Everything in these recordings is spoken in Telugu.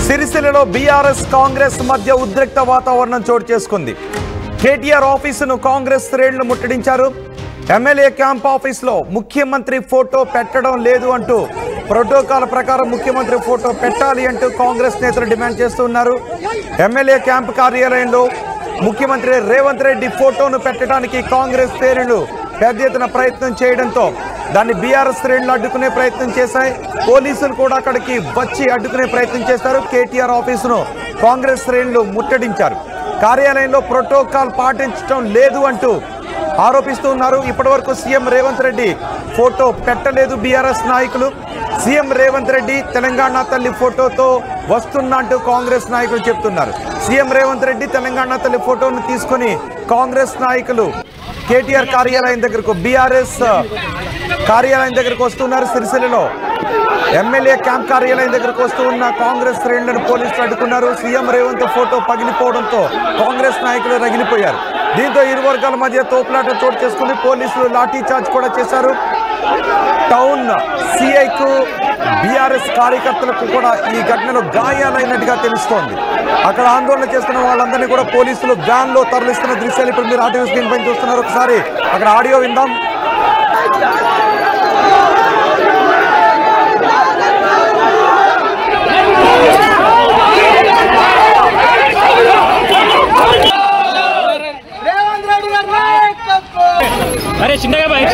సిరిసిల్లలో బీఆర్ఎస్ కాంగ్రెస్ మధ్య ఉద్రిక్త వాతావరణం చోటు చేసుకుంది. కేటీఆర్ ఆఫీసును కాంగ్రెస్ శ్రేణులు ముట్టడించారు. ఎమ్మెల్యే క్యాంప్ ఆఫీసులో ముఖ్యమంత్రి ఫోటో పెట్టడం లేదు అంటూ ప్రోటోకాల్ ప్రకారం ముఖ్యమంత్రి ఫోటో పెట్టాలి అంటూ కాంగ్రెస్ నేతలు డిమాండ్ చేస్తున్నారు. ఎమ్మెల్యే క్యాంప్ కార్యాలయంలో ముఖ్యమంత్రి రేవంత్ రెడ్డి ఫోటోను పెట్టడానికి కాంగ్రెస్ శ్రేణులు పెద్ద ఎత్తున ప్రయత్నం చేయడంతో దాన్ని బీఆర్ఎస్ శ్రేణులు అడ్డుకునే ప్రయత్నం చేశాయి. పోలీసులు కూడా అక్కడికి వచ్చి అడ్డుకునే ప్రయత్నం చేశారు. కేటీఆర్ ఆఫీసును కాంగ్రెస్ శ్రేణులు ముట్టడించారు. కార్యాలయంలో ప్రోటోకాల్ పాటించడం లేదు అంటూ ఆరోపిస్తూ ఉన్నారు. ఇప్పటివరకు సీఎం రేవంత్ రెడ్డి ఫోటో పెట్టలేదు బీఆర్ఎస్ నాయకులు. సీఎం రేవంత్ రెడ్డి తెలంగాణ తల్లి ఫోటోతో వస్తున్నా అంటూ కాంగ్రెస్ నాయకులు చెప్తున్నారు. సీఎం రేవంత్ రెడ్డి తెలంగాణ తల్లి ఫోటోను తీసుకొని కాంగ్రెస్ నాయకులు కేటీఆర్ కార్యాలయం దగ్గరకు బీఆర్ఎస్ కార్యాలయం దగ్గరకు వస్తున్నారు. సిరిసిల్లలో ఎమ్మెల్యే క్యాంప్ కార్యాలయం దగ్గరకు వస్తూ ఉన్న కాంగ్రెస్ శ్రేణులను పోలీసులు అడ్డుకున్నారు. సీఎం రేవంత్ ఫోటో పగిలిపోవడంతో కాంగ్రెస్ నాయకులు రగిలిపోయారు. దీంతో ఇరు వర్గాల మధ్య తోపులాట చోటు చేసుకుంది. పోలీసులు లాఠీ చార్జ్ కూడా చేశారు. టౌన్ సిఐకు బీఆర్ఎస్ కార్యకర్తలకు కూడా ఈ ఘటనలో గాయాలైనట్టుగా తెలుస్తోంది. అక్కడ ఆందోళన చేస్తున్న వాళ్ళందరినీ కూడా పోలీసులు వ్యాన్ లో తరలిస్తున్న దృశ్యాలు ఇప్పుడు మీరు ఆడియో స్క్రీన్ పైన చూస్తున్నారు. ఒకసారి అక్కడ ఆడియో విందాం. अरे चिंता भाई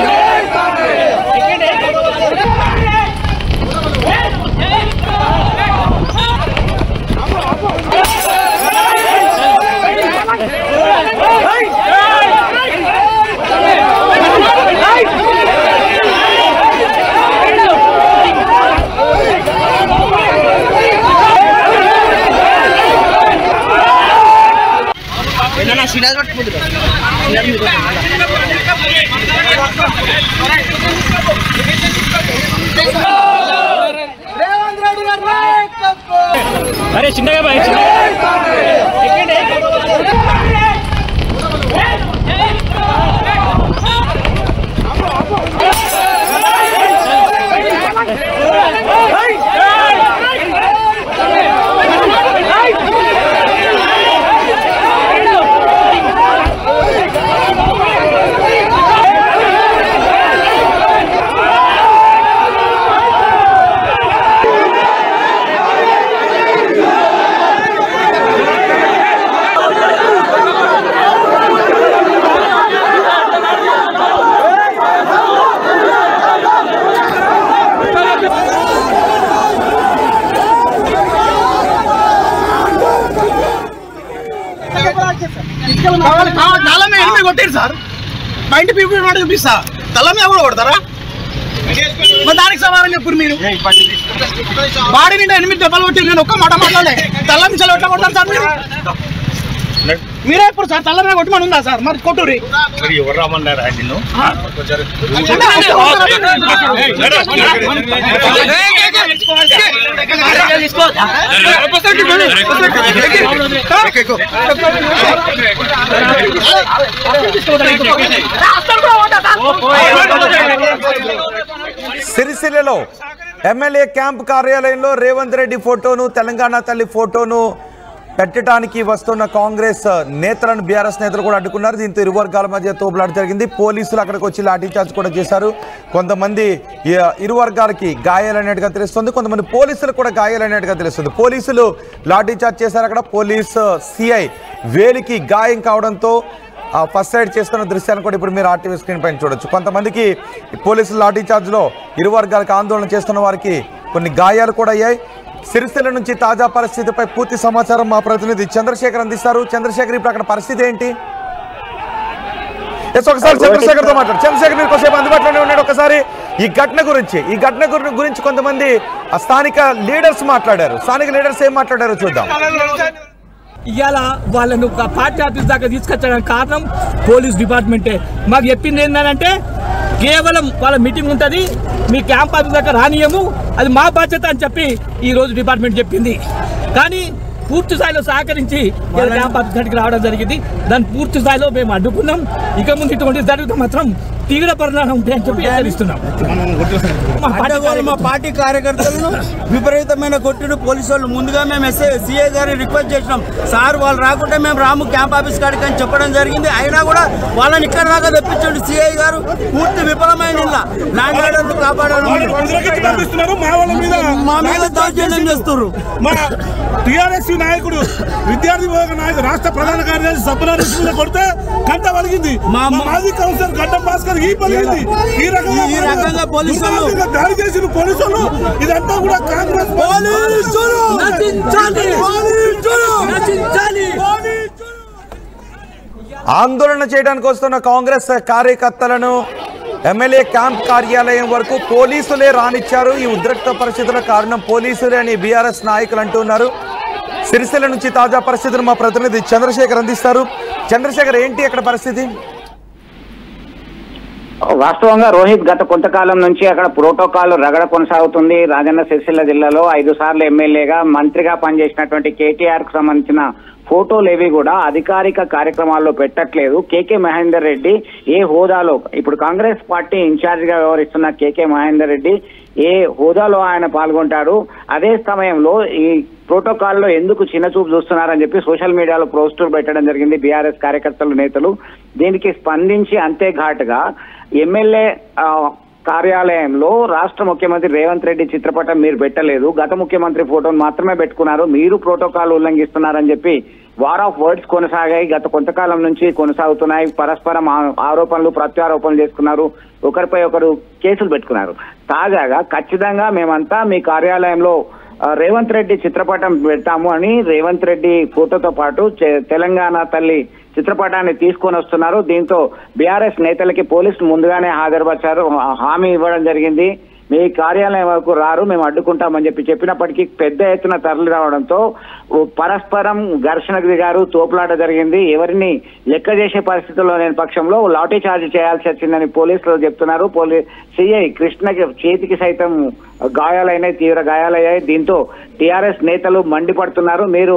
अरे चिंता भाई కొట్టారు సార్. మా ఇంటి పీపుల్ మాట చూపిస్తా తల మీద కూడా కొడతారా? మరి దానికి సమాధానం చెప్పు. మీరు బాడీ నిండా 8 దెబ్బలు కొట్టి నేను ఒక్క మాట మాట్లాడలే. తల్ల మించాలి ఎట్లా కొడతారు సార్? మీరు మీరే ఇప్పుడు సార్ తల్ల మీద కొట్టమని ఉందా సార్? మరి కొట్టురి ఎవరు రమ్మన్నారా? సిరిసిల్లలో ఎమ్మెల్యే క్యాంప్ కార్యాలయంలో రేవంత్ రెడ్డి ఫోటోను తెలంగాణ తల్లి ఫోటోను పెట్టడానికి వస్తున్న కాంగ్రెస్ నేతలను బీఆర్ఎస్ నేతలు కూడా అడ్డుకున్నారు. దీంతో ఇరు వర్గాల మధ్య తోపులాట జరిగింది. పోలీసులు అక్కడికి వచ్చి లాఠీచార్జ్ కూడా చేశారు. కొంతమంది ఇరు వర్గాలకి గాయాలైనట్టుగా తెలుస్తుంది. కొంతమంది పోలీసులు కూడా గాయాలైనట్టుగా తెలుస్తుంది. పోలీసులు లాఠీచార్జ్ చేశారు. అక్కడ పోలీసు సిఐ వేలికి గాయం కావడంతో ఫస్ట్ సైడ్ చేస్తున్న దృశ్యాన్ని కూడా ఇప్పుడు మీరు ఆర్టీవీ స్క్రీన్ పైన చూడొచ్చు. కొంతమందికి పోలీసులు లాఠీచార్జ్లో ఇరు వర్గాలకు ఆందోళన చేస్తున్న వారికి కొన్ని గాయాలు కూడా అయ్యాయి. సిరిసిల్ల నుంచి తాజా పరిస్థితిపై పూర్తి సమాచారం మా ప్రతినిధి చంద్రశేఖర్ అందిస్తారు. చంద్రశేఖర్, ఇప్పుడు అక్కడ పరిస్థితి ఏంటి? ఒకసారి చంద్రశేఖర్ తో మాట్లాడు. చంద్రశేఖర్, మీరు కొంచెంసేపు అందుబాటులోనే ఉన్నాడు. ఒకసారి ఈ ఘటన గురించి కొంతమంది స్థానిక లీడర్స్ మాట్లాడారు. స్థానిక లీడర్స్ ఏం మాట్లాడారో చూద్దాం. ఇవాళ వాళ్ళను పార్టీ ఆఫీస్ దాకా తీసుకొచ్చడానికి కారణం పోలీస్ డిపార్ట్మెంటే. మాకు చెప్పింది ఏంటంటే కేవలం వాళ్ళ మీటింగ్ ఉంటుంది, మీ క్యాంప్ ఆఫీస్ దాకా రానియము, అది మా బాధ్యత అని చెప్పి ఈరోజు డిపార్ట్మెంట్ చెప్పింది. కానీ పూర్తి స్థాయిలో సహకరించి క్యాంప్ ఆఫీస్ దగ్గరికి రావడం జరిగింది. దాన్ని పూర్తి స్థాయిలో మేము అడ్డుకున్నాం. ఇక ముందు ఇటువంటి జరిగితే మాత్రం తీవ్ర పరిణామం ఉంటాయని చెప్పి హెచ్చరిస్తున్నాం. మా పార్టీ కార్యకర్తలను విపరీతమైన కొట్టిన పోలీసు వాళ్ళు ముందుగా మేము సిఐ గారిని రిక్వెస్ట్ చేసినాం, సార్ వాళ్ళు రాకుంటే మేము రాము క్యాంప్ ఆఫీస్ కాడికి అని చెప్పడం జరిగింది. అయినా కూడా వాళ్ళని ఇక్కడ దాకా తెప్పించండి సిఐ గారు పూర్తి విఫలమైన ల్యాండ్ ఆర్డర్లు కాపాడడం మా మీద దౌర్జన్యం చేస్తున్నారు. మా టిఆర్ఎస్ నాయకుడు విద్యార్థి నాయకుడు రాష్ట్ర ప్రధాన కార్యదర్శి సత్యనారాయణ కొడితే కంట వలిగింది. మా మాజీ కౌన్సిలర్ గడ్డం భాస్కర్ ఈ పలిగింది. ఈ రకంగా పోలీసులు దాడి చేసిన పోలీసులు ఇదంతా కూడా కాంగ్రెస్ ఆందోళన చేయడానికి వస్తున్న కాంగ్రెస్ కార్యకర్తలను ఎమ్మెల్యే క్యాంప్ కార్యాలయం వరకు పోలీసులే రానిచ్చారు. ఈ ఉద్రిక్త పరిస్థితుల కారణం పోలీసులే అని బీఆర్ఎస్ నాయకులు అంటున్నారు. సిరిసిల్ల నుంచి తాజా పరిస్థితులు మా ప్రతినిధి చంద్రశేఖర్ అందిస్తారు. చంద్రశేఖర్, ఏంటి అక్కడ పరిస్థితి? వాస్తవంగా రోహిత్, గత కొంతకాలం నుంచి అక్కడ ప్రోటోకాల్ రగడ కొనసాగుతుంది. రాజన్న సిరిసిల్ల జిల్లాలో 5 సార్లు ఎమ్మెల్యేగా మంత్రిగా పనిచేసినటువంటి కేటీఆర్ కు సంబంధించిన ఫోటోలు ఏవి కూడా అధికారిక కార్యక్రమాల్లో పెట్టట్లేదు. కేకే మహేందర్ రెడ్డి ఏ హోదాలో, ఇప్పుడు కాంగ్రెస్ పార్టీ ఇన్ఛార్జ్ గా వ్యవహరిస్తున్న కేకే మహేందర్ రెడ్డి ఏ హోదాలో ఆయన పాల్గొంటారు, అదే సమయంలో ఈ ప్రోటోకాల్లో ఎందుకు చిన్నచూపు చూస్తున్నారని చెప్పి సోషల్ మీడియాలో పోస్టులు పెట్టడం జరిగింది బీఆర్ఎస్ కార్యకర్తలు, నేతలు. దీనికి స్పందించి అంతే ఘాటుగా ఎమ్మెల్యే కార్యాలయంలో రాష్ట్ర ముఖ్యమంత్రి రేవంత్ రెడ్డి చిత్రపటం మీరు పెట్టలేదు, గత ముఖ్యమంత్రి ఫోటోను మాత్రమే పెట్టుకున్నారు, మీరు ప్రోటోకాల్ ఉల్లంఘిస్తున్నారని చెప్పి వార్ ఆఫ్ వర్డ్స్ కొనసాగాయి. గత కొంతకాలం నుంచి కొనసాగుతున్నాయి. పరస్పరం ఆరోపణలు ప్రత్యారోపణలు చేసుకున్నారు, ఒకరిపై ఒకరు కేసులు పెట్టుకున్నారు. తాజాగా ఖచ్చితంగా మేమంతా మీ కార్యాలయంలో రేవంత్ రెడ్డి చిత్రపటం పెడతాము అని రేవంత్ రెడ్డి ఫోటోతో పాటు తెలంగాణ తల్లి చిత్రపటాన్ని తీసుకొని వస్తున్నారు. దీంతో బీఆర్ఎస్ నేతలకి పోలీసులు ముందుగానే హాజరుపరిచారు, హామీ ఇవ్వడం జరిగింది. మీ కార్యాలయం వరకు రారు, మేము అడ్డుకుంటామని చెప్పినప్పటికీ పెద్ద ఎత్తున తరలి రావడంతో పరస్పరం ఘర్షణకు దిగారు, తోపులాట జరిగింది. ఎవరిని లెక్క చేసే పరిస్థితుల్లో లేని పక్షంలో లాఠీ చార్జ్ చేయాల్సి వచ్చిందని పోలీసులు చెప్తున్నారు. సిఐ కృష్ణకి చేతికి సైతం గాయాలైనాయి, తీవ్ర గాయాలయ్యాయి. దీంతో టీఆర్ఎస్ నేతలు మండిపడుతున్నారు, మీరు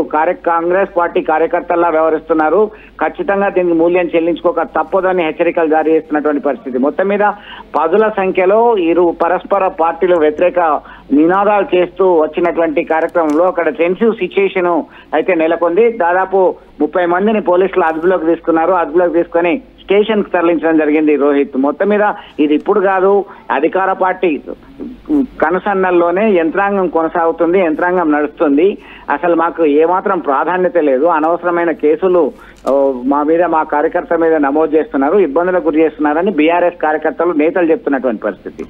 కాంగ్రెస్ పార్టీ కార్యకర్తల్లా వ్యవహరిస్తున్నారు, ఖచ్చితంగా దీనికి మూల్యం చెల్లించుకోక తప్పదని హెచ్చరికలు జారీ చేస్తున్నటువంటి పరిస్థితి. మొత్తం మీద 10ల సంఖ్యలో ఇరు పరస్పర పార్టీలు వ్యతిరేక నినాదాలు చేస్తూ వచ్చినటువంటి కార్యక్రమంలో అక్కడ టెన్సివ్ సిచ్యుయేషన్ అయితే నెలకొంది. దాదాపు 30 మందిని పోలీసులు అదుపులోకి తీసుకున్నారు. అదుపులోకి తీసుకొని స్టేషన్ కు తరలించడం జరిగింది. రోహిత్, మొత్తం మీద ఇది ఇప్పుడు కాదు, అధికార పార్టీ కనుసన్నల్లోనే యంత్రాంగం కొనసాగుతుంది, యంత్రాంగం నడుస్తుంది. అసలు మాకు ఏమాత్రం ప్రాధాన్యత లేదు, అనవసరమైన కేసులు మా మీద, మా కార్యకర్త మీద నమోదు చేస్తున్నారు, ఇబ్బందులకు గురి చేస్తున్నారని బీఆర్ఎస్ కార్యకర్తలు, నేతలు చెప్తున్నటువంటి పరిస్థితి.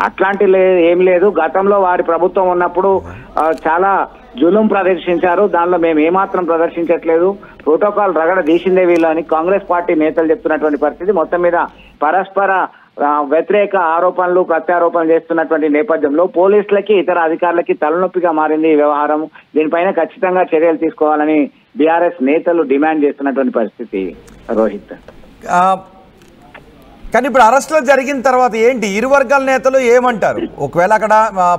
అట్లాంటి ఏం లేదు. గతంలో వారి ప్రభుత్వం ఉన్నప్పుడు చాలా జులుం ప్రదర్శించారు, దానిలో మేము ఏమాత్రం ప్రదర్శించట్లేదు, ప్రోటోకాల్ రగడ తీసిందే వీళ్ళు అని కాంగ్రెస్ పార్టీ నేతలు చెప్తున్నటువంటి పరిస్థితి. మొత్తం మీద పరస్పర వ్యతిరేక ఆరోపణలు ప్రత్యారోపణలు చేస్తున్నటువంటి నేపథ్యంలో పోలీసులకి ఇతర అధికారులకి తలనొప్పిగా మారింది ఈ వ్యవహారం. దీనిపైన ఖచ్చితంగా చర్యలు తీసుకోవాలని బీఆర్ఎస్ నేతలు డిమాండ్ చేస్తున్నటువంటి పరిస్థితి. రోహిత్, కానీ ఇప్పుడు అరెస్టులు జరిగిన తర్వాత ఏంటి, ఇరు వర్గాల నేతలు ఏమంటారు? ఒకవేళ అక్కడ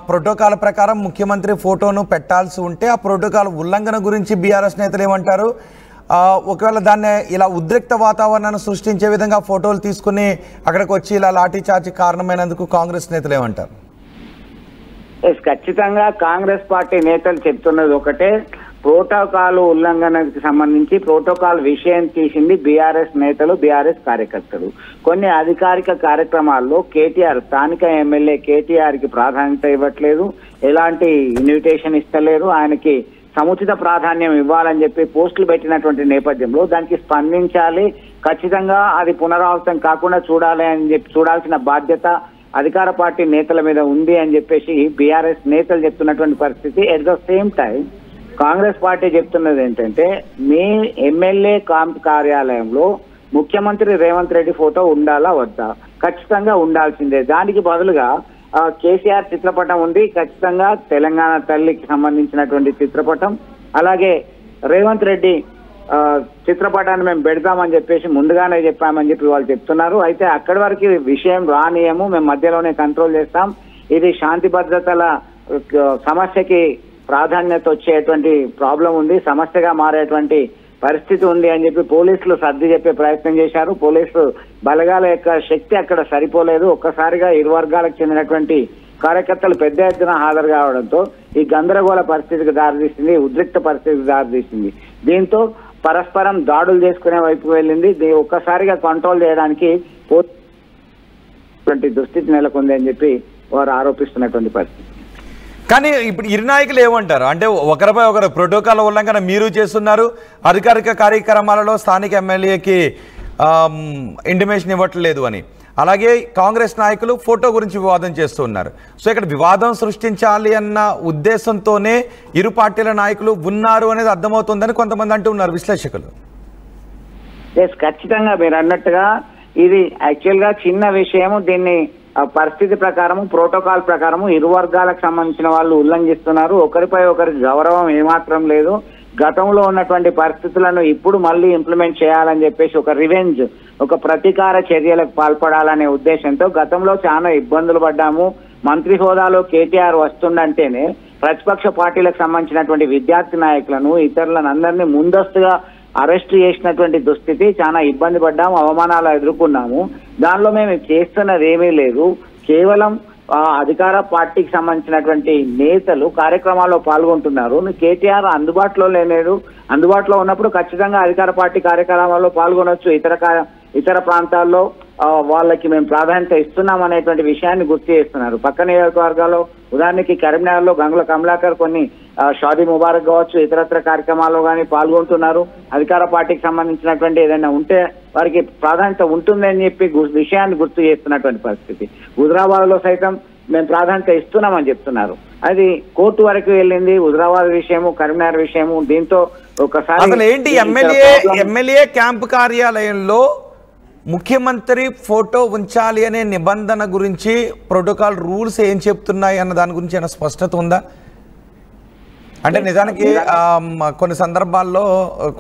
ప్రోటోకాల్ ప్రకారం ముఖ్యమంత్రి ఫోటోను పెట్టాల్సి ఉంటే ఆ ప్రోటోకాల్ ఉల్లంఘన గురించి బీఆర్ఎస్ నేతలు ఏమంటారు? ఒకవేళ దాన్ని ఇలా ఉద్రిక్త వాతావరణాన్ని సృష్టించే విధంగా ఫోటోలు తీసుకుని అక్కడికి వచ్చి ఇలా లాఠీ చార్జీ కారణమైనందుకు కాంగ్రెస్ నేతలు ఏమంటారు? ఖచ్చితంగా కాంగ్రెస్ పార్టీ నేతలు చెప్తున్నది ఒకటే, ప్రోటోకాల్ ఉల్లంఘనకు సంబంధించి ప్రోటోకాల్ విషయం తీసింది బీఆర్ఎస్ నేతలు, బీఆర్ఎస్ కార్యకర్తలు. కొన్ని అధికారిక కార్యక్రమాల్లో కేటీఆర్, స్థానిక ఎమ్మెల్యే కేటీఆర్ కి ప్రాధాన్యత ఇవ్వట్లేదు, ఎలాంటి ఇన్విటేషన్ ఇస్తలేరు, ఆయనకి సముచిత ప్రాధాన్యం ఇవ్వాలని చెప్పి పోస్టులు పెట్టినటువంటి నేపథ్యంలో దానికి స్పందించాలి, ఖచ్చితంగా అది పునరావృతం కాకుండా చూడాలి అని చెప్పి చూడాల్సిన బాధ్యత అధికార పార్టీ నేతల మీద ఉంది అని చెప్పేసి బీఆర్ఎస్ నేతలు చెప్తున్నటువంటి పరిస్థితి. At the same time Congress party చెప్తున్నది ఏంటంటే, మీ ఎమ్మెల్యే కార్యాలయంలో ముఖ్యమంత్రి రేవంత్ రెడ్డి ఫోటో ఉండాలా వద్దా? ఖచ్చితంగా ఉండాల్సిందే. దానికి బదులుగా కేసీఆర్ చిత్రపటం ఉంది, ఖచ్చితంగా తెలంగాణ తల్లికి సంబంధించినటువంటి చిత్రపటం, అలాగే రేవంత్ రెడ్డి చిత్రపటాన్ని మేము పెడతామని చెప్పేసి ముందుగానే చెప్పామని చెప్పి వాళ్ళు చెప్తున్నారు. అయితే అక్కడి వరకు విషయం రానియము, మేము మధ్యలోనే కంట్రోల్ చేస్తాం, ఇది శాంతి భద్రతల సమస్యకి ప్రాధాన్యత వచ్చేటువంటి ప్రాబ్లం ఉంది, సమస్యగా మారేటువంటి పరిస్థితి ఉంది అని చెప్పి పోలీసులు సర్ది చెప్పే ప్రయత్నం చేశారు. పోలీసు బలగాల యొక్క శక్తి అక్కడ సరిపోలేదు. ఒక్కసారిగా ఇరు వర్గాలకు చెందినటువంటి కార్యకర్తలు పెద్ద ఎత్తున హాజరు కావడంతో ఈ గందరగోళ పరిస్థితికి దారితీసింది, ఉద్రిక్త పరిస్థితికి దారితీసింది. దీంతో పరస్పరం దాడులు చేసుకునే వైపు వెళ్ళింది. ఒక్కసారిగా కంట్రోల్ చేయడానికి దుస్థితి నెలకొంది అని చెప్పి వారు ఆరోపిస్తున్నటువంటి పరిస్థితి. కానీ ఇప్పుడు ఇరు నాయకులు ఏమంటారు అంటే ఒకరిపై ఒకరు ప్రోటోకాల్ ఉల్లంఘన మీరు చేస్తున్నారు, అధికారిక కార్యక్రమాలలో స్థానిక ఎమ్మెల్యేకి ఇంటిమేషన్ ఇవ్వట్లేదు అని, అలాగే కాంగ్రెస్ నాయకులు ఫోటో గురించి వివాదం చేస్తూ ఉన్నారు. సో ఇక్కడ వివాదం సృష్టించాలి అన్న ఉద్దేశంతోనే ఇరు పార్టీల నాయకులు ఉన్నారు అనేది అర్థమవుతుందని కొంతమంది అంటూ ఉన్నారు విశ్లేషకులు. ఖచ్చితంగా మీరు అన్నట్టుగా ఇది యాక్చువల్ గా చిన్న విషయము. దీన్ని పరిస్థితి ప్రకారము ప్రోటోకాల్ ప్రకారము ఇరు వర్గాలకు సంబంధించిన వాళ్ళు ఉల్లంఘిస్తున్నారు. ఒకరిపై ఒకరికి గౌరవం ఏమాత్రం లేదు. గతంలో ఉన్నటువంటి పరిస్థితులను ఇప్పుడు మళ్ళీ ఇంప్లిమెంట్ చేయాలని చెప్పేసి ఒక రివెంజ్, ఒక ప్రతీకార చర్యలకు పాల్పడాలనే ఉద్దేశంతో గతంలో చాలా ఇబ్బందులు పడ్డాము. మంత్రి హోదాలో కేటీఆర్ వస్తుండంటేనే ప్రతిపక్ష పార్టీలకు సంబంధించినటువంటి విద్యార్థి నాయకులను ఇతరులను అందరినీ ముందస్తుగా అరెస్ట్ చేసినటువంటి దుస్థితి, చాలా ఇబ్బంది పడ్డాము, అవమానాలు ఎదుర్కొన్నాము. దానిలో మేము చేస్తున్నది ఏమీ లేదు. కేవలం అధికార పార్టీకి సంబంధించినటువంటి నేతలు కార్యక్రమాల్లో పాల్గొంటున్నారు. కేటీఆర్ అందుబాటులో లేనేడు. అందుబాటులో ఉన్నప్పుడు ఖచ్చితంగా అధికార పార్టీ కార్యక్రమాల్లో పాల్గొనవచ్చు. ఇతర ప్రాంతాల్లో వాళ్ళకి మేము ప్రాధాన్యత ఇస్తున్నాం అనేటువంటి విషయాన్ని గుర్తు చేస్తున్నారు. పక్క నియోజకవర్గాల్లో ఉదాహరణకి కరీంనగర్లో గంగుల కమలాకర్ కొన్ని షాదీ ముబారక్ కావచ్చు ఇతరత్ర కార్యక్రమాల్లో కానీ పాల్గొంటున్నారు. అధికార పార్టీకి సంబంధించినటువంటి ఏదైనా ఉంటే వారికి ప్రాధాన్యత ఉంటుందని చెప్పి విషయాన్ని గుర్తు చేస్తున్నటువంటి పరిస్థితి. హుజరాబాద్ లో సైతం మేము ప్రాధాన్యత ఇస్తున్నామని చెప్తున్నారు. అది కోర్టు వరకు వెళ్ళింది. హుజరాబాద్ విషయము, కరీంనగర్ విషయము. దీంతో ఒకసారి అసలు ఏంటి ఎమ్మెల్యే క్యాంపు కార్యాలయంలో ముఖ్యమంత్రి ఫోటో ఉంచాలి అనే నిబంధన గురించి ప్రోటోకాల్ రూల్స్ ఏం చెప్తున్నాయి అన్న దాని గురించి ఏమైనా స్పష్టత ఉందా? అంటే నిజానికి కొన్ని సందర్భాల్లో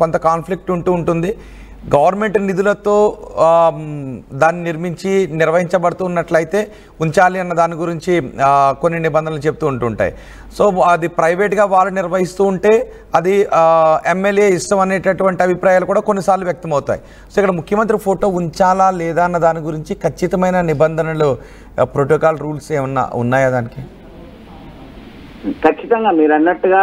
కొంత కాన్ఫ్లిక్ట్ ఉంటుంది. గవర్నమెంట్ నిధులతో దాన్ని నిర్వహించబడుతున్నట్లయితే ఉంచాలి అన్న దాని గురించి కొన్ని నిబంధనలు చెప్తూ ఉంటుంటాయి. సో అది ప్రైవేట్గా వాళ్ళు నిర్వహిస్తూ ఉంటే అది ఎమ్మెల్యే ఇష్టం అనేటటువంటి అభిప్రాయాలు కూడా కొన్నిసార్లు వ్యక్తమవుతాయి. సో ఇక్కడ ముఖ్యమంత్రి ఫోటో ఉంచాలా లేదా అన్న దాని గురించి ఖచ్చితమైన నిబంధనలు, ప్రోటోకాల్ రూల్స్ ఏమన్నా ఉన్నాయా దానికి? ఖచ్చితంగా మీరు అన్నట్టుగా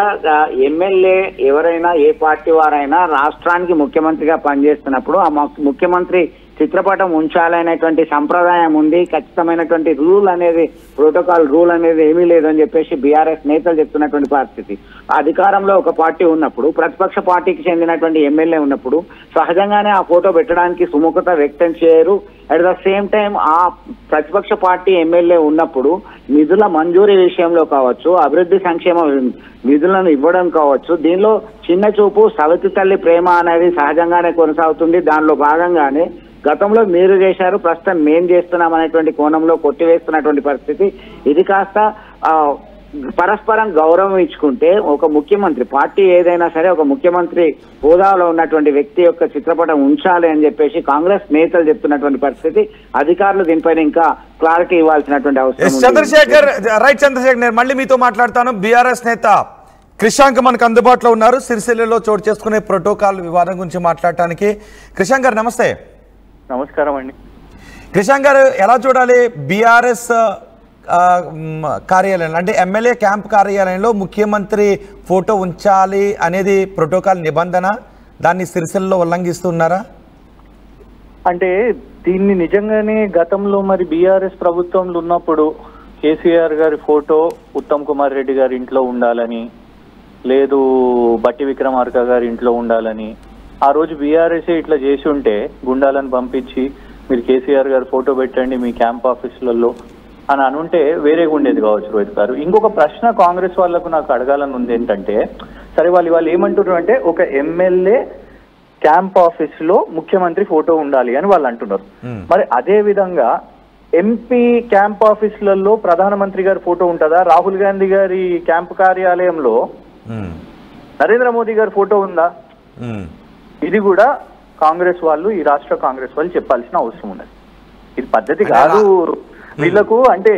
ఎమ్మెల్యే ఎవరైనా ఏ పార్టీ వారైనా రాష్ట్రానికి ముఖ్యమంత్రిగా పనిచేస్తున్నప్పుడు ఆ ముఖ్యమంత్రి చిత్రపటం ఉంచాలనేటువంటి సంప్రదాయం ఉంది. ఖచ్చితమైనటువంటి రూల్ అనేది, ప్రోటోకాల్ రూల్ అనేది ఏమీ లేదని చెప్పేసి బీఆర్ఎస్ నేతలు చెప్తున్నటువంటి పరిస్థితి. అధికారంలో ఒక పార్టీ ఉన్నప్పుడు, ప్రతిపక్ష పార్టీకి చెందినటువంటి ఎమ్మెల్యే ఉన్నప్పుడు సహజంగానే ఆ ఫోటో పెట్టడానికి సుముఖత వ్యక్తం చేయరు. అట్ ద సేమ్ టైం ఆ ప్రతిపక్ష పార్టీ ఎమ్మెల్యే ఉన్నప్పుడు నిధుల మంజూరీ విషయంలో కావచ్చు, అభివృద్ధి సంక్షేమ నిధులను ఇవ్వడం కావచ్చు, దీనిలో చిన్న చూపు, సవతి తల్లి ప్రేమ అనేది సహజంగానే కొనసాగుతుంది. దానిలో భాగంగానే గతంలో మీరు చేశారు, ప్రస్తుతం మేం చేస్తున్నాం అనేటువంటి కోణంలో కొట్టివేస్తున్నటువంటి పరిస్థితి. ఇది కాస్త పరస్పరం గౌరవం ఇచ్చుకుంటే ఒక ముఖ్యమంత్రి, పార్టీ ఏదైనా సరే ఒక ముఖ్యమంత్రి హోదాలో ఉన్నటువంటి వ్యక్తి యొక్క చిత్రపటం ఉంచాలి అని చెప్పేసి కాంగ్రెస్ నేతలు చెప్తున్నటువంటి పరిస్థితి. అధికారులు దీనిపైన ఇంకా క్లారిటీ ఇవ్వాల్సినటువంటి అవసరం. చంద్రశేఖర్, నేను మళ్ళీ మీతో మాట్లాడతాను. బీఆర్ఎస్ నేత క్రిషాంక్ మనకు అందుబాటులో ఉన్నారు. సిరిసిల్లలో చోటు చేసుకునే ప్రోటోకాల్ వివాదం గురించి మాట్లాడటానికి. క్రిషాంక్ గారు నమస్తే. నమస్కారం అండి. క్రిషాంక్ గారు, ఎలా చూడాలి బీఆర్ఎస్ కార్యాలయంలో, అంటే ఎమ్మెల్యే క్యాంప్ కార్యాలయంలో ముఖ్యమంత్రి ఫోటో ఉంచాలి అనేది ప్రోటోకాల్ నిబంధన, దాన్ని సిరిసిల్లలో ఉల్లంఘిస్తున్నారా? అంటే దీన్ని నిజంగానే గతంలో మరి బీఆర్ఎస్ ప్రభుత్వంలో ఉన్నప్పుడు కేసీఆర్ గారి ఫోటో ఉత్తమ్ కుమార్ రెడ్డి గారి ఇంట్లో ఉండాలని, లేదు బట్టి విక్రమార్క గారి ఇంట్లో ఉండాలని, ఆ రోజు బీఆర్ఎస్ ఇట్లా చేసి ఉంటే గుండాలను పంపించి మీరు కేసీఆర్ గారి ఫోటో పెట్టండి మీ క్యాంప్ ఆఫీసులలో అని అనుంటే వేరేగా ఉండేది కావచ్చు రోహిత్ గారు. ఇంకొక ప్రశ్న కాంగ్రెస్ వాళ్ళకు నాకు అడగాలని ఉంది ఏంటంటే, సరే వాళ్ళు ఏమంటున్నారు అంటే ఒక ఎమ్మెల్యే క్యాంప్ ఆఫీస్ లో ముఖ్యమంత్రి ఫోటో ఉండాలి అని వాళ్ళు అంటున్నారు. మరి అదే విధంగా ఎంపీ క్యాంప్ ఆఫీసులలో ప్రధానమంత్రి గారి ఫోటో ఉంటుందా? రాహుల్ గాంధీ గారి క్యాంప్ కార్యాలయంలో నరేంద్ర మోదీ గారి ఫోటో ఉందా? ఇది కూడా కాంగ్రెస్ వాళ్ళు, ఈ రాష్ట్ర కాంగ్రెస్ వాళ్ళు చెప్పాల్సిన అవసరం ఉన్నది. ఇది పద్ధతి కాదు వీళ్ళకు. అంటే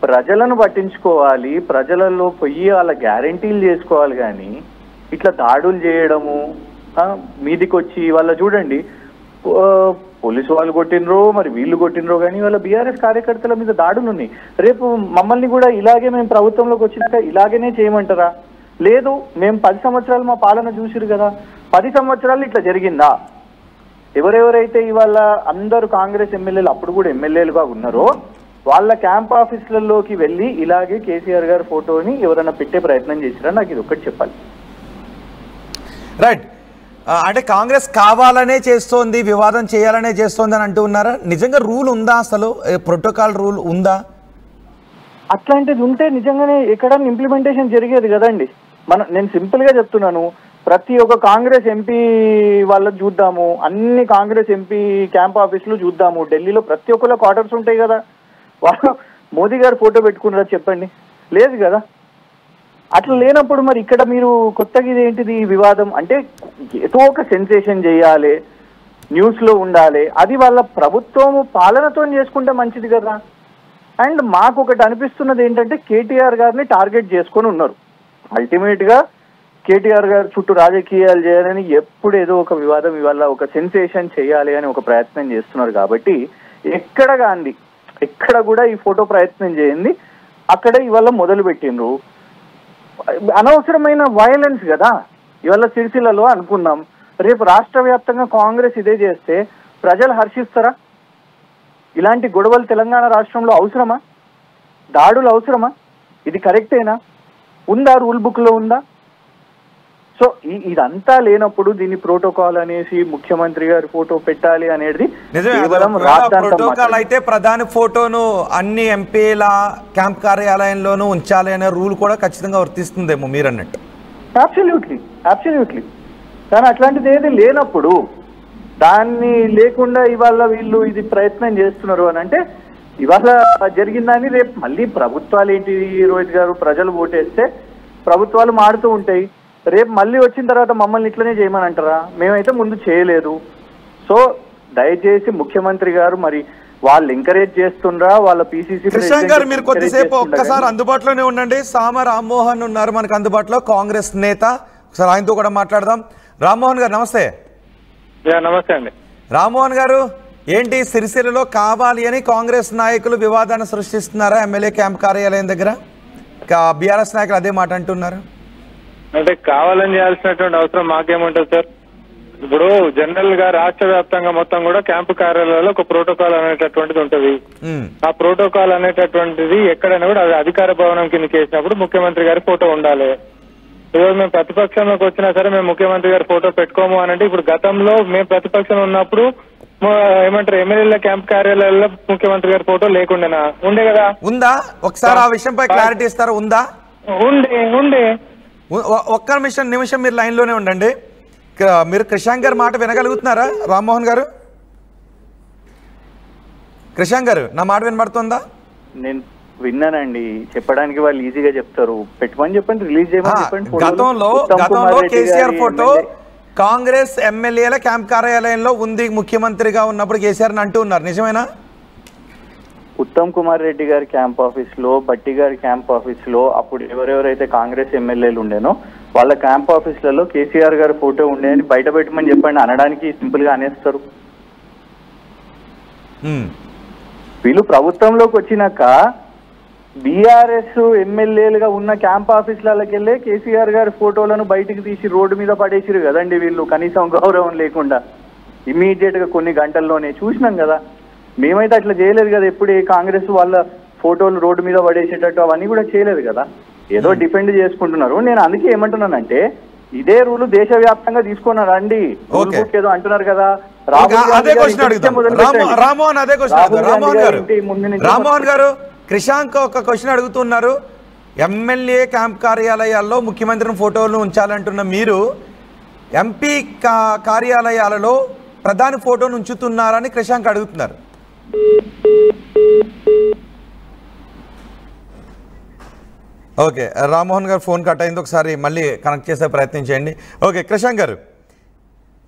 ప్రజలను పట్టించుకోవాలి, ప్రజలలో పోయి వాళ్ళ గ్యారంటీలు చేసుకోవాలి, కానీ ఇట్లా దాడులు చేయడము, మీదికి వచ్చి వాళ్ళ చూడండి పోలీసు వాళ్ళు కొట్టినరో మరి వీళ్ళు కొట్టినరో కానీ వాళ్ళ బీఆర్ఎస్ కార్యకర్తల మీద దాడులు ఉన్నాయి. రేపు మమ్మల్ని కూడా ఇలాగే మేము ప్రభుత్వంలోకి వచ్చినాక ఇలాగనే చేయమంటారా? లేదు, మేము 10 సంవత్సరాలు మా పాలన చూసిరు కదా, 10 సంవత్సరాలు ఇట్లా జరిగిందా? ఎవరెవరైతే ఇవాళ అందరూ కాంగ్రెస్ ఎమ్మెల్యేలు అప్పుడు కూడా ఎమ్మెల్యేలుగా ఉన్నారో వాళ్ళ క్యాంప్ ఆఫీసులలోకి వెళ్ళి ఇలాగే కేసీఆర్ గారి ఫోటోని ఎవరైనా పెట్టే ప్రయత్నం చేసిరా? నాకు ఇది ఒక్కటి చెప్పాలి. రైట్. అంటే కాంగ్రెస్ కావాలనే చేస్తోంది, వివాదం చేయాలనే చేస్తోంది అని అంటూ ఉన్నారా? నిజంగా రూల్ ఉందా? అసలు ప్రోటోకాల్ రూల్ ఉందా? అట్లాంటిది ఉంటే నిజంగానే ఎక్కడన్నా ఇంప్లిమెంటేషన్ జరిగేది కదండి. నేను సింపుల్ గా చెప్తున్నాను, ప్రతి ఒక్క కాంగ్రెస్ ఎంపీ వాళ్ళకి చూద్దాము, అన్ని కాంగ్రెస్ ఎంపీ క్యాంప్ ఆఫీసులు చూద్దాము, ఢిల్లీలో ప్రతి ఒక్కళ్ళ క్వార్టర్స్ ఉంటాయి కదా, వాళ్ళు మోదీ గారు ఫోటో పెట్టుకున్నారా చెప్పండి? లేదు కదా. అట్లా లేనప్పుడు మరి ఇక్కడ మీరు కొత్తగా ఇది ఏంటిది వివాదం? అంటే ఏదో ఒక సెన్సేషన్ చేయాలి, న్యూస్ లో ఉండాలి, అది వాళ్ళ ప్రభుత్వము పాలనతో చేసుకుంటే మంచిది కదా. అండ్ మాకు ఒకటి అనిపిస్తున్నది ఏంటంటే కేటీఆర్ గారిని టార్గెట్ చేసుకొని ఉన్నారు. అల్టిమేట్ గా కేటీఆర్ గారు చుట్టూ రాజకీయాలు చేయాలని ఎప్పుడు ఏదో ఒక వివాదం ఇవాళ ఒక సెన్సేషన్ చేయాలి అని ఒక ప్రయత్నం చేస్తున్నారు. కాబట్టి ఎక్కడ కూడా ఈ ఫోటో ప్రయత్నం చేయండి, అక్కడే ఇవాళ మొదలు పెట్టిండ్రు. అనవసరమైన వైలెన్స్ కదా. ఇవాళ సిరిసిల్లలో అనుకున్నాం, రేపు రాష్ట్ర వ్యాప్తంగా కాంగ్రెస్ ఇదే చేస్తే ప్రజలు హర్షిస్తారా? ఇలాంటి గొడవలు తెలంగాణ రాష్ట్రంలో అవసరమా? దాడులు అవసరమా? ఇది కరెక్టేనా? ఉందా? రూల్ బుక్ లో ఉందా? సో ఇదంతా లేనప్పుడు దీన్ని ప్రోటోకాల్ అనేసి ముఖ్యమంత్రి గారి ఫోటో పెట్టాలి అనేది ప్రోటోకాల్ అయితే ప్రధాని ఫోటోను అన్ని ఎంపీల క్యాంప్ కార్యాలయంలోనూ ఉంచాలి అనే రూల్ కూడా ఖచ్చితంగా వర్తిస్తుందేమో మీరు అన్నట్టు. అబ్సల్యూట్లీ. కానీ అట్లాంటిది ఏది లేనప్పుడు దాన్ని లేకుండా ఇవాళ వీళ్ళు ఇది ప్రయత్నం చేస్తున్నారు అని అంటే ఇవాళ జరిగిందని రేపు మళ్ళీ ప్రభుత్వాలు ఏంటి రోహిత్ గారు, ప్రజలు ఓటేస్తే ప్రభుత్వాలు మారుతూ ఉంటాయి. రేపు మళ్ళీ వచ్చిన తర్వాత మమ్మల్ని ఇట్లనే చేయమని అంటారా? మేమైతే ముందు చేయలేదు. సో దయచేసి ముఖ్యమంత్రి గారు మరి వాళ్ళు ఎంకరేజ్ చేస్తుండ్రా వాళ్ళ పిసిసి కృష్ణ గారు మీరు కొద్దిసేపు ఒక్కసారి అందుబాటులోనే ఉండండి. సామ రామ్మోహన్ ఉన్నారు మనకు అందుబాటులో, కాంగ్రెస్ నేత. ఒకసారి ఆయనతో కూడా మాట్లాడదాం. రామ్మోహన్ గారు నమస్తే. నమస్తే అండి. రామ్మోహన్ గారు, ఏంటి సిరిసిల్లలో కావాలి అని కాంగ్రెస్ నాయకులు వివాదాన్ని సృష్టిస్తున్నారా ఎమ్మెల్యే క్యాంప్ కార్యాలయం దగ్గర? బీఆర్ఎస్ నాయకులు అదే మాట అంటున్నారు. అంటే కావాలని చేయాల్సినటువంటి అవసరం మాకేముంటుంది సార్? ఇప్పుడు జనరల్ గా రాష్ట్ర వ్యాప్తంగా మొత్తం కూడా క్యాంపు కార్యాలయాల్లో ఒక ప్రోటోకాల్ అనేటటువంటిది ఉంటుంది. ఆ ప్రోటోకాల్ అనేటటువంటిది ఎక్కడైనా కూడా అది అధికార భవనం కిందకి వేసినప్పుడు ముఖ్యమంత్రి గారి ఫోటో ఉండాలి. ఈరోజు మేము ప్రతిపక్షంలోకి వచ్చినా సరే మేము ముఖ్యమంత్రి గారి ఫోటో పెట్టుకోము అని అంటే, ఇప్పుడు గతంలో మేము ప్రతిపక్షంలో ఉన్నప్పుడు ఏమంటారు ఎమ్మెల్యేల క్యాంప్ కార్యాలయాల్లో ముఖ్యమంత్రి గారి ఫోటో లేకుండేనా? ఉండే కదా. ఉందా? ఒకసారి ఆ విషయంపై క్లారిటీ ఇస్తారా? ఉందా? ఉండే. ఒక్క నిమిషం మీరు లైన్ లోనే ఉండండి. మీరు కృషాంక్ గారి మాట వినగలుగుతున్నారా? రామ్మోహన్ గారు, కృషాంక్ గారు నా మాట వినబడుతుందా? నేను విన్నానండి. చెప్పడానికి వాళ్ళు ఈజీగా చెప్తారు, పెట్టమని చెప్పండి, రిలీజ్ చేయమని చెప్పండి. గతంలో కేసీఆర్ ఫోటో కాంగ్రెస్ ఎమ్మెల్యేల క్యాంప్ కార్యాలయంలో ఉంది ముఖ్యమంత్రిగా ఉన్నప్పుడు కేసీఆర్ అంటూ ఉన్నారు, నిజమేనా? ఉత్తమ్ కుమార్ రెడ్డి గారి క్యాంప్ ఆఫీస్ లో, బట్టి గారి క్యాంప్ ఆఫీస్ లో అప్పుడు ఎవరెవరైతే కాంగ్రెస్ ఎమ్మెల్యేలు ఉండేనో వాళ్ళ క్యాంప్ ఆఫీసులలో కేసీఆర్ గారి ఫోటో ఉండే అని బయట పెట్టమని చెప్పండి. అనడానికి సింపుల్ గా అనేస్తారు. వీళ్ళు ప్రభుత్వంలోకి వచ్చినాక బీఆర్ఎస్ ఎమ్మెల్యేలుగా ఉన్న క్యాంప్ ఆఫీసులకి వెళ్ళే కేసీఆర్ గారి ఫోటోలను బయటికి తీసి రోడ్డు మీద పడేసిరు కదండి వీళ్ళు, కనీసం గౌరవం లేకుండా. ఇమ్మీడియట్ గా కొన్ని గంటల్లోనే చూసినాం కదా. మేమైతే అట్లా చేయలేదు కదా. ఎప్పుడు కాంగ్రెస్ వాళ్ళ ఫోటోలు రోడ్డు మీద పడేసేటట్టు అవన్నీ కూడా చేయలేదు కదా. ఏదో డిఫెండ్ చేసుకుంటున్నారు. నేను అందుకే ఏమంటున్నానంటే ఇదే రూలు దేశవ్యాప్తంగా తీసుకున్నారు అండి. ఏదో అంటున్నారు కదా. రామ్మోహన్ గారు, కృషాంక్ ఒక క్వశ్చన్ అడుగుతున్నారు. ఎమ్మెల్యే క్యాంప్ కార్యాలయాల్లో ముఖ్యమంత్రి ఫోటోలు ఉంచాలంటున్న మీరు ఎంపీ కార్యాలయాలలో ప్రధాని ఫోటోను ఉంచుతున్నారని కృషాంక్ అడుగుతున్నారు. ఓకే, రామ్మోహన్ గారు ఫోన్ కట్ అయింది, ఒకసారి మళ్ళీ కనెక్ట్ చేసే ప్రయత్నం చేయండి. ఓకే, కృషాంక్ గారు,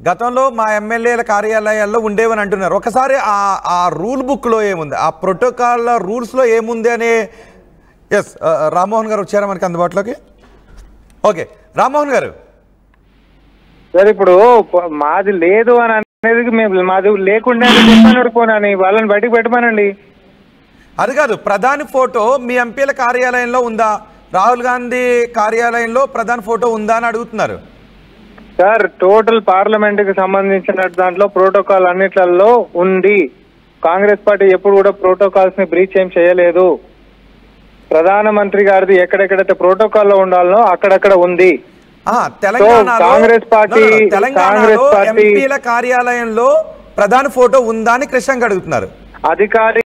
గతంలో మా ఎమ్మెల్యేల కార్యాలయాల్లో ఉండేవని అంటున్నారు. ఒకసారి ఆ రూల్ బుక్లో ఏముంది, ఆ ప్రోటోకాల్ రూల్స్లో ఏముంది అనే రామ్మోహన్ గారు వచ్చారా మనకి అందుబాటులోకి? ఓకే, రామ్మోహన్ గారు, సార్ ఇప్పుడు మాది లేదు అని అనేది మేము మాది లేకుండా చెప్పాను పోనని వాళ్ళని బయటకు పెట్టమనండి. అది కాదు, ప్రధాని ఫోటో మీ ఎంపీల కార్యాలయంలో ఉందా, రాహుల్ గాంధీ కార్యాలయంలో ప్రధాని ఫోటో ఉందా అని అడుగుతున్నారు సార్. టోటల్ పార్లమెంట్ కి సంబంధించిన దాంట్లో ప్రోటోకాల్ అన్నిట్లలో ఉంది. కాంగ్రెస్ పార్టీ ఎప్పుడు కూడా ప్రోటోకాల్స్ ని బ్రీచ్ ఏం చేయలేదు. ప్రధానమంత్రి గారిది ఎక్కడెక్కడైతే ప్రోటోకాల్ లో ఉండాలనో అక్కడక్కడ ఉంది. కాంగ్రెస్ పార్టీ ఎంపీల కార్యాలయంలో ప్రధాని ఫోటో ఉందా అని కృష్ణ అడుగుతున్నారు. అధికారి